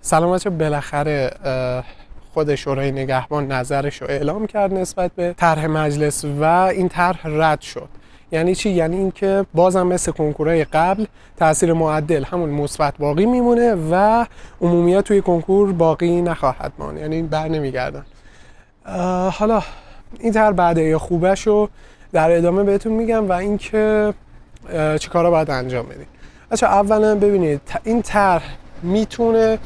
سلام بچه، بالاخره خود شورای نگهبان نظرش رو اعلام کرد نسبت به طرح مجلس و این طرح رد شد. یعنی چی؟ یعنی اینکه بازم مثل کنکورهای قبل تاثیر معدل همون مثبت باقی میمونه و عمومیت توی کنکور باقی نخواهد ماند، یعنی بر نمیگردن. حالا این طرح بعده یا خوبش رو در ادامه بهتون میگم و اینکه چه کارا باید انجام بدین. بچه اولا ببینید این طرح میتونه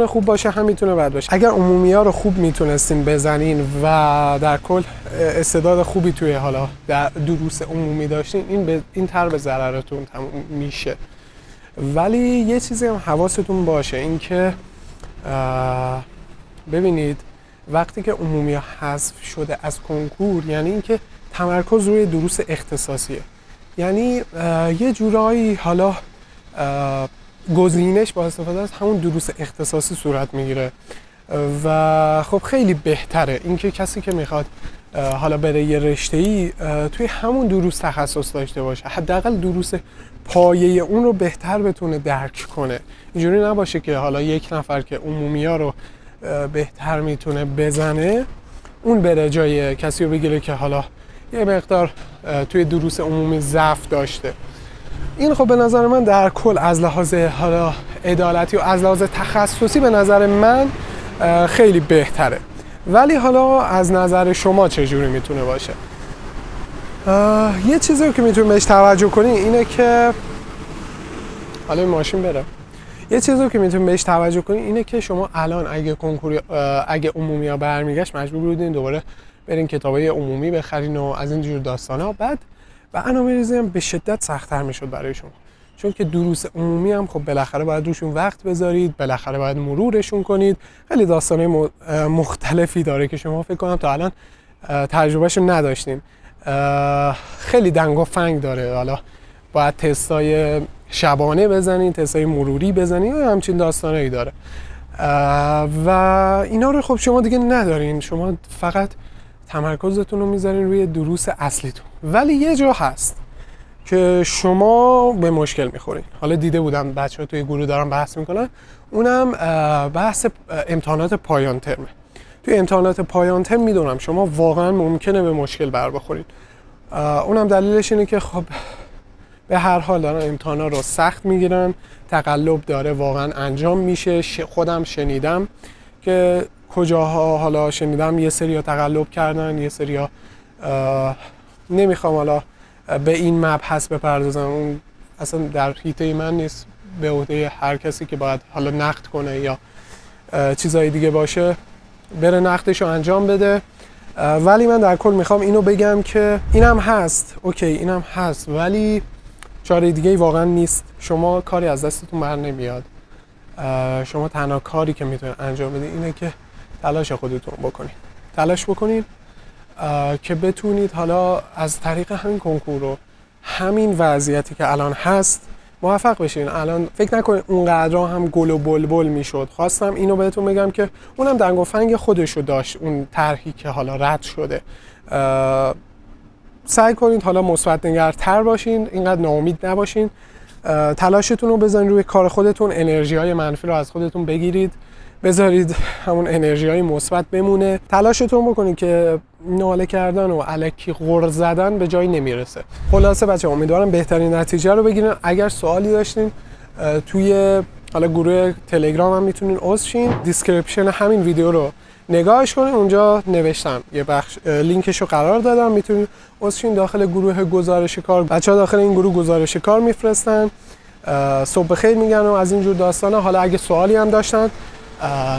خوب باشه، هم میتونه بد باشه. اگر عمومی‌ها رو خوب میتونستین بزنین و در کل استعداد خوبی توی حالا در دروس عمومی داشتین، این طرح به ضررتون تموم میشه. ولی یه چیزی هم حواستون باشه، اینکه ببینید وقتی که عمومی‌ها حذف شده از کنکور، یعنی اینکه تمرکز روی دروس اختصاصیه. یعنی یه جورایی حالا گزینش با استفاده از همون دروس اختصاصی صورت میگیره و خب خیلی بهتره اینکه کسی که میخواد حالا بره یه رشته‌ای توی همون دروس تخصص داشته باشه، حداقل دروس پایه اون رو بهتر بتونه درک کنه. اینجوری نباشه که حالا یک نفر که عمومی‌ها رو بهتر میتونه بزنه اون بره جای کسی رو بگیره که حالا یه مقدار توی دروس عمومی ضعف داشته. این خب به نظر من در کل از لحاظ حالا عدالتی و از لحاظ تخصصی به نظر من خیلی بهتره. ولی حالا از نظر شما چجوری میتونه باشه؟ یه چیزی رو که میتونید بهش توجه کنین اینه که حالا این ماشین بره. یه چیزی رو که میتونید بهش توجه کنین اینه که شما الان اگه عمومی‌ها برمیگشت مجبور بودین دوباره برین کتابای عمومی بخرین و از این جور داستانا. بعد برنامه‌ریزی هم به شدت سخت‌تر میشد برای شما، چون که دروس عمومی هم خب بالاخره باید روشون وقت بذارید، بالاخره باید مرورشون کنید. خیلی داستان‌های مختلفی داره که شما فکر کنم تا الان تجربهشو نداشتین. خیلی دنگ و فنگ داره. حالا باید تستای شبانه بزنین، تستای مروری بزنین و همچین داستانایی داره و اینا رو خب شما دیگه ندارین. شما فقط تمرکزتون رو میذارین روی دروس اصلیتون. ولی یه جا هست که شما به مشکل میخورین. حالا دیده بودم بچه‌ها توی گروه دارن بحث میکنن، اونم بحث امتحانات پایان ترمه. توی امتحانات پایان ترم میدونم شما واقعا ممکنه به مشکل بر بخورین. اونم دلیلش اینه که خب به هر حال دارن امتحانا رو سخت میگیرن، تقلب داره واقعا انجام میشه. خودم شنیدم که کجاها حالا شنیدم یه سریا تقلب کردن، یه سریا نمیخوام حالا به این مبحث بپردازم، اون اصلا در حیطه من نیست، به عهده هر کسی که باید حالا نقد کنه یا چیزای دیگه باشه بره نقدشو انجام بده. ولی من در کل میخوام اینو بگم که اینم هست، اوکی اینم هست، ولی چاره دیگه واقعا نیست. شما کاری از دستتون بر نمیاد. شما تنها کاری که میتونید انجام بدید اینه که تلاش خودتون بکنید. تلاش بکنید که بتونید حالا از طریق همین کنکور و همین وضعیتی که الان هست موفق بشین. الان فکر نکنید اونقدر هم گل و بلبل میشد. خواستم اینو بهتون بگم که اونم دنگ و فنگ خودشو داشت، اون طرحی که حالا رد شده. سعی کنید حالا مثبت نگرتر باشین، اینقدر ناامید نباشین. تلاشتون رو بزنید روی کار خودتون، انرژی‌های منفی رو از خودتون بگیرید، بذارید همون انرژی‌های مثبت بمونه. تلاشتون بکنید که ناله کردن و الکی غر زدن به جایی نمیرسه. خلاصه بچه‌ها امیدوارم بهترین نتیجه رو بگیرین. اگر سوالی داشتین توی حالا گروه تلگرام هم میتونین عضو شین. دیسکریپشن همین ویدیو رو نگاهش کنین، اونجا نوشتم یه بخش لینکش رو قرار دادم، میتونین عضو شین داخل گروه گزارش کار. بچه‌ها داخل این گروه گزارش کار میفرستن، صبح بخیر میگن و از این جور داستانا. حالا اگه سوالی هم داشتن،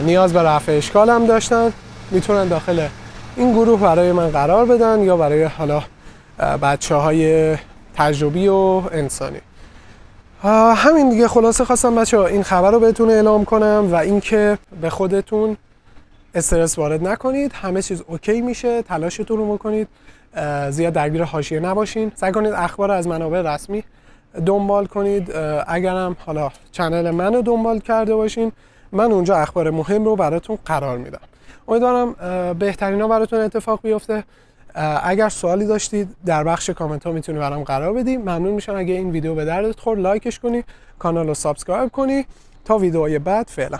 نیاز به رفع اشکال هم داشتن، میتونن داخل این گروه برای من قرار بدن یا برای حالا بچه‌های تجربی و انسانی. همین دیگه. خلاصه خواستم بچه‌ها این خبر رو بهتون اعلام کنم و اینکه به خودتون استرس وارد نکنید. همه چیز اوکی میشه. تلاشتون رو بکنید، زیاد درگیر حاشیه نباشین. سعی کنید اخبار از منابع رسمی دنبال کنید. اگرم حالا چنل منو دنبال کرده باشین، من اونجا اخبار مهم رو براتون قرار میدم. امیدوارم بهترینا براتون اتفاق بیفته. اگر سوالی داشتید در بخش کامنت ها میتونید برام قرار بدید. ممنون میشم اگه این ویدیو به دردت خورد لایکش کنی، کانال رو سابسکرایب کنی. تا ویدیوهای بعد، فعلا.